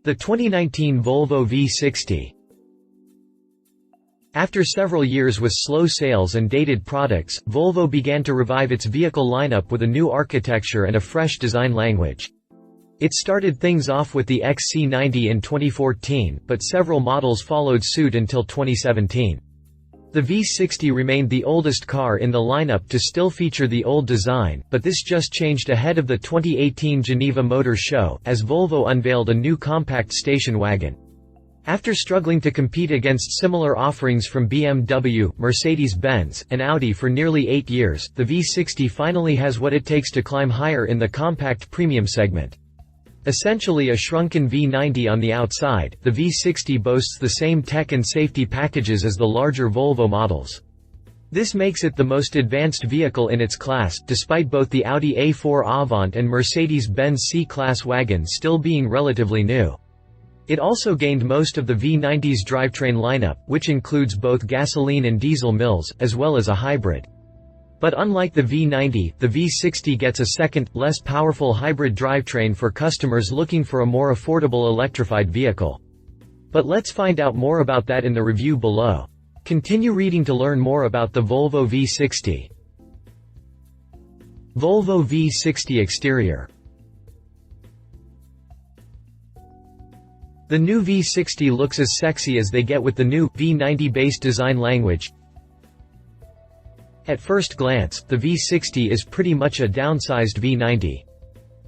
The 2019 Volvo V60. After several years with slow sales and dated products, Volvo began to revive its vehicle lineup with a new architecture and a fresh design language. It started things off with the XC90 in 2014, but several models followed suit until 2017. The V60 remained the oldest car in the lineup to still feature the old design, but this just changed ahead of the 2018 Geneva Motor Show, as Volvo unveiled a new compact station wagon. After struggling to compete against similar offerings from BMW, Mercedes-Benz, and Audi for nearly 8 years, the V60 finally has what it takes to climb higher in the compact premium segment. Essentially a shrunken V90 on the outside, the V60 boasts the same tech and safety packages as the larger Volvo models. This makes it the most advanced vehicle in its class, despite both the Audi A4 Avant and Mercedes-Benz C-Class wagon still being relatively new. It also gained most of the V90's drivetrain lineup, which includes both gasoline and diesel mills, as well as a hybrid. But unlike the V90, the V60 gets a second, less powerful hybrid drivetrain for customers looking for a more affordable electrified vehicle. But let's find out more about that in the review below. Continue reading to learn more about the Volvo V60. Volvo V60 exterior. The new V60 looks as sexy as they get with the new, V90-based design language. At first glance, the V60 is pretty much a downsized V90.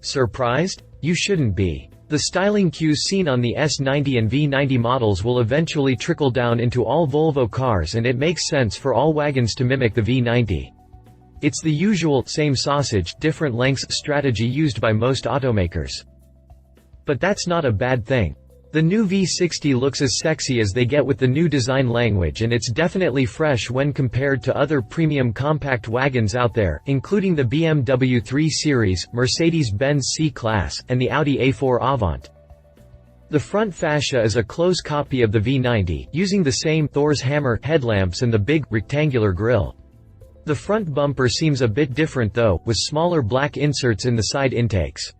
Surprised? You shouldn't be. The styling cues seen on the S90 and V90 models will eventually trickle down into all Volvo cars, and it makes sense for all wagons to mimic the V90. It's the usual, same sausage, different lengths strategy used by most automakers. But that's not a bad thing. The new V60 looks as sexy as they get with the new design language, and it's definitely fresh when compared to other premium compact wagons out there, including the BMW 3 Series, Mercedes-Benz C-Class, and the Audi A4 Avant. The front fascia is a close copy of the V90, using the same Thor's hammer headlamps and the big, rectangular grille. The front bumper seems a bit different though, with smaller black inserts in the side intakes.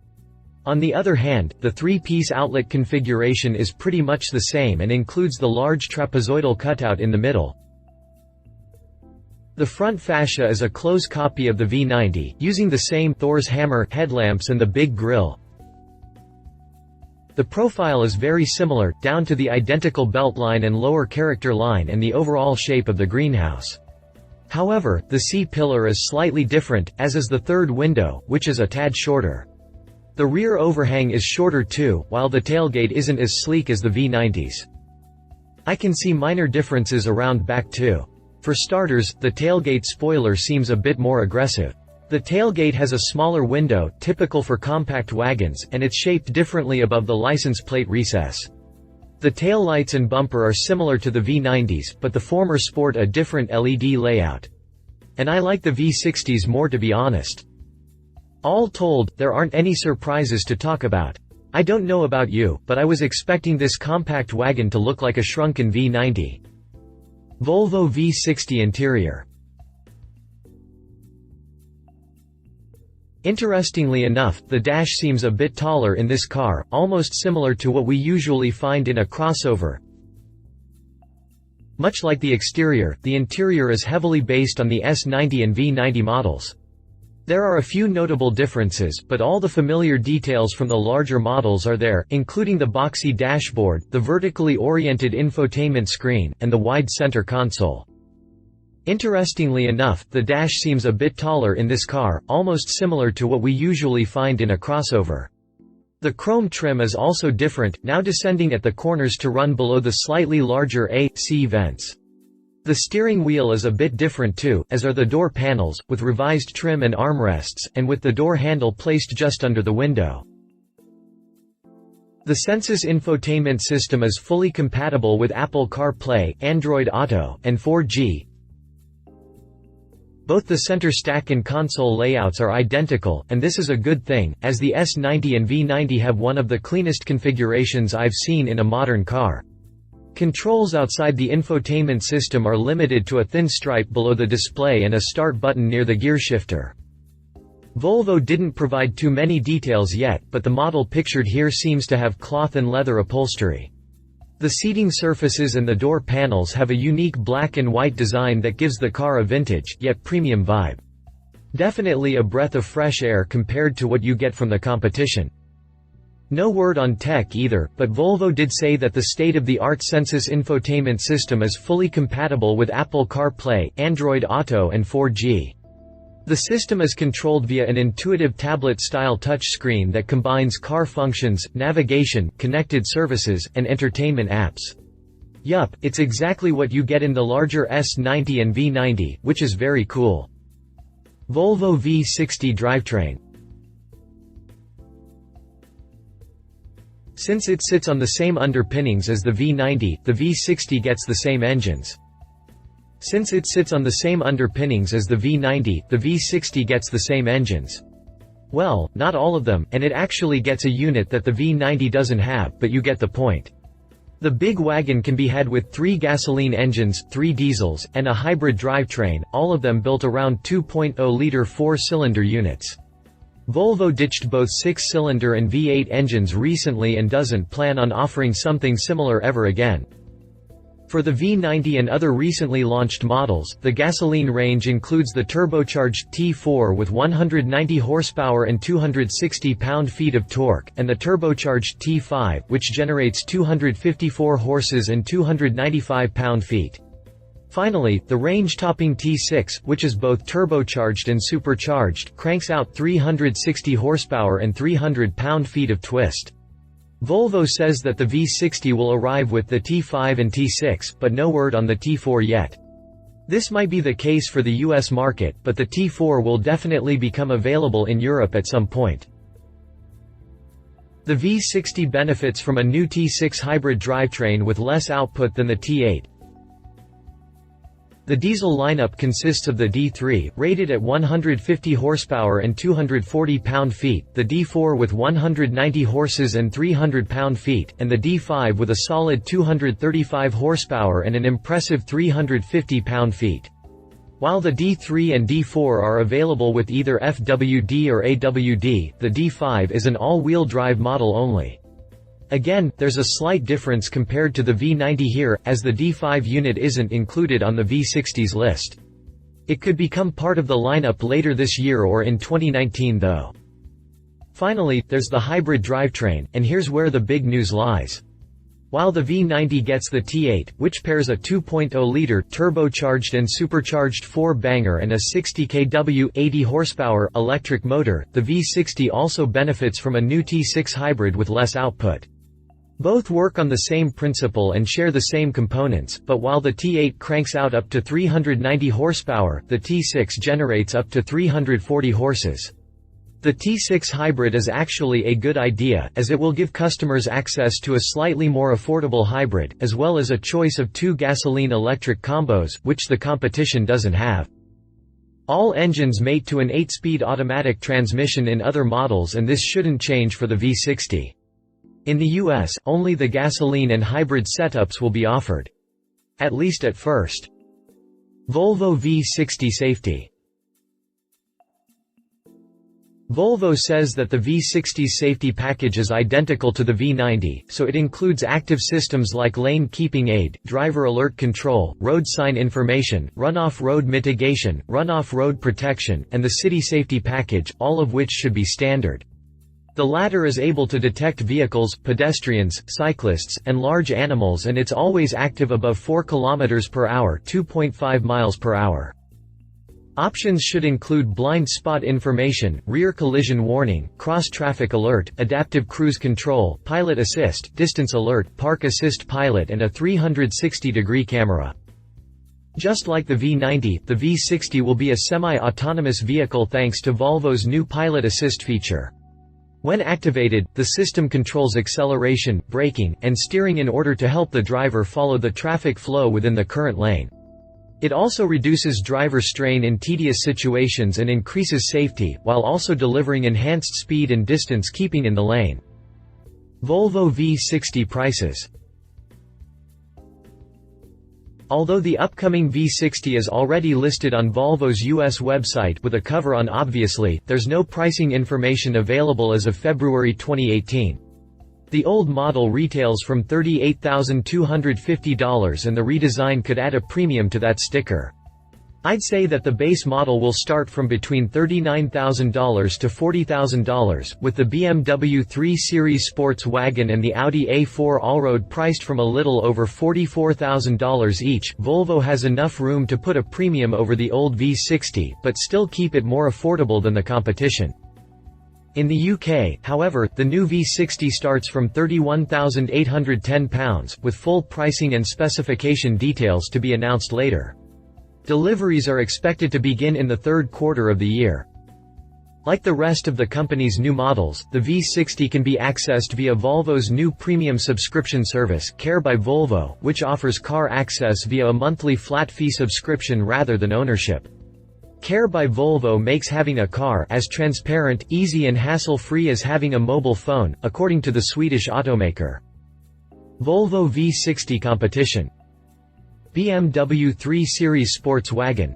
On the other hand, the three-piece outlet configuration is pretty much the same and includes the large trapezoidal cutout in the middle. The front fascia is a close copy of the V90, using the same Thor's hammer headlamps and the big grille. The profile is very similar, down to the identical beltline and lower character line and the overall shape of the greenhouse. However, the C-pillar is slightly different, as is the third window, which is a tad shorter. The rear overhang is shorter too, while the tailgate isn't as sleek as the V90's. I can see minor differences around back too. For starters, the tailgate spoiler seems a bit more aggressive. The tailgate has a smaller window, typical for compact wagons, and it's shaped differently above the license plate recess. The tail lights and bumper are similar to the V90's, but the former sport a different LED layout. And I like the V60's more, to be honest. All told, there aren't any surprises to talk about. I don't know about you, but I was expecting this compact wagon to look like a shrunken V90. Volvo V60 interior. Interestingly enough, the dash seems a bit taller in this car, almost similar to what we usually find in a crossover. Much like the exterior, the interior is heavily based on the S90 and V90 models. There are a few notable differences, but all the familiar details from the larger models are there, including the boxy dashboard, the vertically oriented infotainment screen, and the wide center console. Interestingly enough, the dash seems a bit taller in this car, almost similar to what we usually find in a crossover. The chrome trim is also different, now descending at the corners to run below the slightly larger A/C vents. The steering wheel is a bit different too, as are the door panels, with revised trim and armrests, and with the door handle placed just under the window. The Sensus infotainment system is fully compatible with Apple CarPlay, Android Auto, and 4G. Both the center stack and console layouts are identical, and this is a good thing, as the S90 and V90 have one of the cleanest configurations I've seen in a modern car. Controls outside the infotainment system are limited to a thin stripe below the display and a start button near the gear shifter. Volvo didn't provide too many details yet, but the model pictured here seems to have cloth and leather upholstery. The seating surfaces and the door panels have a unique black and white design that gives the car a vintage, yet premium vibe. Definitely a breath of fresh air compared to what you get from the competition. No word on tech either, but Volvo did say that the state-of-the-art Sensus infotainment system is fully compatible with Apple CarPlay, Android Auto and 4G. The system is controlled via an intuitive tablet-style touchscreen that combines car functions, navigation, connected services, and entertainment apps. Yup, it's exactly what you get in the larger S90 and V90, which is very cool. Volvo V60 drivetrain. Since it sits on the same underpinnings as the V90, the V60 gets the same engines. Since it sits on the same underpinnings as the V90, the V60 gets the same engines. Well, not all of them, and it actually gets a unit that the V90 doesn't have, but you get the point. The big wagon can be had with 3 gasoline engines, 3 diesels, and a hybrid drivetrain, all of them built around 2.0-liter 4-cylinder units. Volvo ditched both 6-cylinder and V8 engines recently and doesn't plan on offering something similar ever again. For the V90 and other recently launched models, the gasoline range includes the turbocharged T4 with 190 horsepower and 260 pound-feet of torque, and the turbocharged T5, which generates 254 horses and 295 pound-feet. Finally, the range-topping T6, which is both turbocharged and supercharged, cranks out 360 horsepower and 300 pound-feet of twist. Volvo says that the V60 will arrive with the T5 and T6, but no word on the T4 yet. This might be the case for the US market, but the T4 will definitely become available in Europe at some point. The V60 benefits from a new T6 hybrid drivetrain with less output than the T8. The diesel lineup consists of the D3, rated at 150 horsepower and 240 pound-feet, the D4 with 190 horses and 300 pound-feet, and the D5 with a solid 235 horsepower and an impressive 350 pound-feet. While the D3 and D4 are available with either FWD or AWD, the D5 is an all-wheel drive model only. Again, there's a slight difference compared to the V90 here, as the D5 unit isn't included on the V60's list. It could become part of the lineup later this year or in 2019 though. Finally, there's the hybrid drivetrain, and here's where the big news lies. While the V90 gets the T8, which pairs a 2.0-liter, turbocharged and supercharged 4-banger and a 60 kW 80 horsepower electric motor, the V60 also benefits from a new T6 hybrid with less output. Both work on the same principle and share the same components, but while the T8 cranks out up to 390 horsepower, the T6 generates up to 340 horses. The T6 hybrid is actually a good idea, as it will give customers access to a slightly more affordable hybrid, as well as a choice of 2 gasoline-electric combos, which the competition doesn't have. All engines mate to an 8-speed automatic transmission in other models, and this shouldn't change for the V60. In the US, only the gasoline and hybrid setups will be offered. At least at first. Volvo V60 safety. Volvo says that the V60's safety package is identical to the V90, so it includes active systems like lane keeping aid, driver alert control, road sign information, runoff road mitigation, runoff road protection, and the city safety package, all of which should be standard. The latter is able to detect vehicles, pedestrians, cyclists, and large animals, and it's always active above 4 km per hour, 2.5 miles per hour. Options should include blind spot information, rear collision warning, cross-traffic alert, adaptive cruise control, pilot assist, distance alert, park assist pilot, and a 360-degree camera. Just like the V90, the V60 will be a semi-autonomous vehicle thanks to Volvo's new pilot assist feature. When activated, the system controls acceleration, braking, and steering in order to help the driver follow the traffic flow within the current lane. It also reduces driver strain in tedious situations and increases safety, while also delivering enhanced speed and distance keeping in the lane. Volvo V60 prices. Although the upcoming V60 is already listed on Volvo's US website with a cover on obviously, there's no pricing information available as of February 2018. The old model retails from $38,250 and the redesign could add a premium to that sticker. I'd say that the base model will start from between $39,000 to $40,000, with the BMW 3 Series Sports Wagon and the Audi A4 Allroad priced from a little over $44,000 each. Volvo has enough room to put a premium over the old V60, but still keep it more affordable than the competition. In the UK, however, the new V60 starts from £31,810, with full pricing and specification details to be announced later. Deliveries are expected to begin in the third quarter of the year. Like the rest of the company's new models, the V60 can be accessed via Volvo's new premium subscription service, Care by Volvo, which offers car access via a monthly flat-fee subscription rather than ownership. Care by Volvo makes having a car as transparent, easy and hassle-free as having a mobile phone, according to the Swedish automaker. Volvo V60 competition. BMW 3 Series Sports Wagon.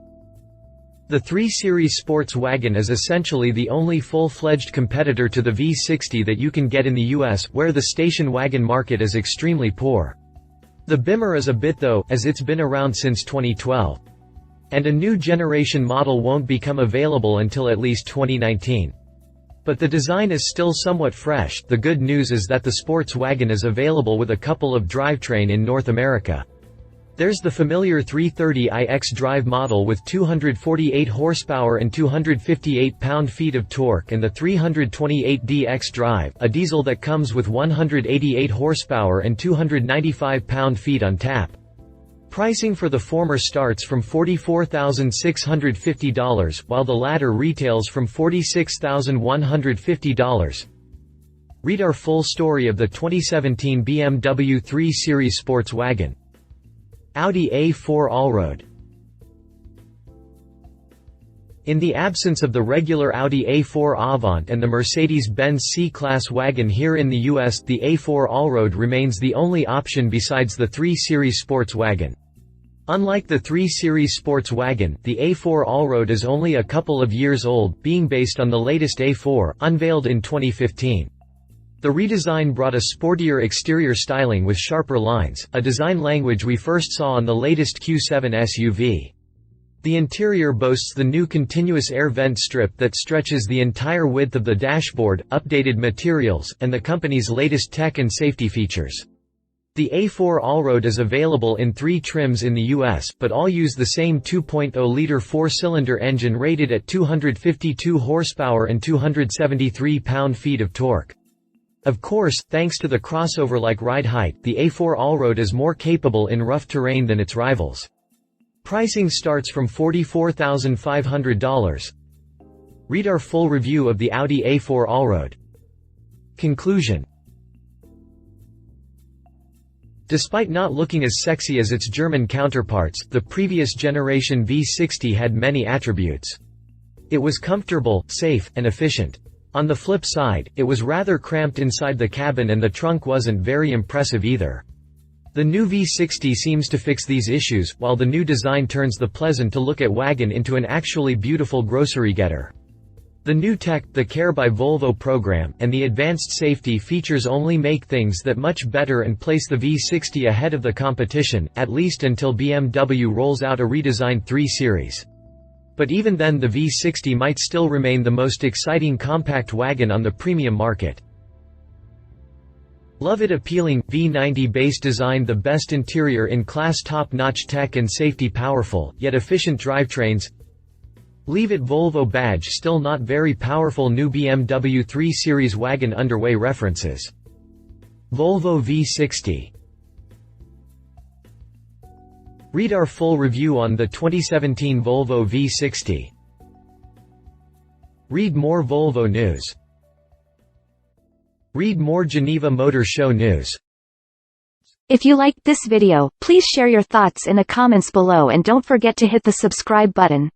The 3 Series Sports Wagon is essentially the only full-fledged competitor to the V60 that you can get in the US, where the station wagon market is extremely poor. The Bimmer is a bit though, as it's been around since 2012. And a new generation model won't become available until at least 2019. But the design is still somewhat fresh. The good news is that the sports wagon is available with a couple of drivetrain in North America. There's the familiar 330iX drive model with 248 horsepower and 258 pound-feet of torque, and the 328DX drive, a diesel that comes with 188 horsepower and 295 pound-feet on tap. Pricing for the former starts from $44,650, while the latter retails from $46,150. Read our full story of the 2017 BMW 3 Series Sports Wagon. Audi A4 Allroad. In the absence of the regular Audi A4 Avant and the Mercedes-Benz C-Class wagon here in the US, the A4 Allroad remains the only option besides the 3 Series Sports Wagon. Unlike the 3 Series Sports Wagon, the A4 Allroad is only a couple of years old, being based on the latest A4, unveiled in 2015. The redesign brought a sportier exterior styling with sharper lines, a design language we first saw on the latest Q7 SUV. The interior boasts the new continuous air vent strip that stretches the entire width of the dashboard, updated materials, and the company's latest tech and safety features. The A4 Allroad is available in 3 trims in the US, but all use the same 2.0-liter 4-cylinder engine rated at 252 horsepower and 273 pound-feet of torque. Of course, thanks to the crossover-like ride height, the A4 Allroad is more capable in rough terrain than its rivals. Pricing starts from $44,500. Read our full review of the Audi A4 Allroad. Conclusion. Despite not looking as sexy as its German counterparts, the previous generation V60 had many attributes. It was comfortable, safe, and efficient. On the flip side, it was rather cramped inside the cabin and the trunk wasn't very impressive either. The new V60 seems to fix these issues, while the new design turns the pleasant-to-look-at wagon into an actually beautiful grocery getter. The new tech, the Care by Volvo program, and the advanced safety features only make things that much better and place the V60 ahead of the competition, at least until BMW rolls out a redesigned 3 Series. But even then, the V60 might still remain the most exciting compact wagon on the premium market. Love it appealing, V90 base design, the best interior in class, top-notch tech and safety, powerful, yet efficient drivetrains. Leave it Volvo badge, still not very powerful, new BMW 3 Series wagon underway. References. Volvo V60. Read our full review on the 2017 Volvo V60. Read more Volvo news. Read more Geneva Motor Show news. If you liked this video, please share your thoughts in the comments below and don't forget to hit the subscribe button.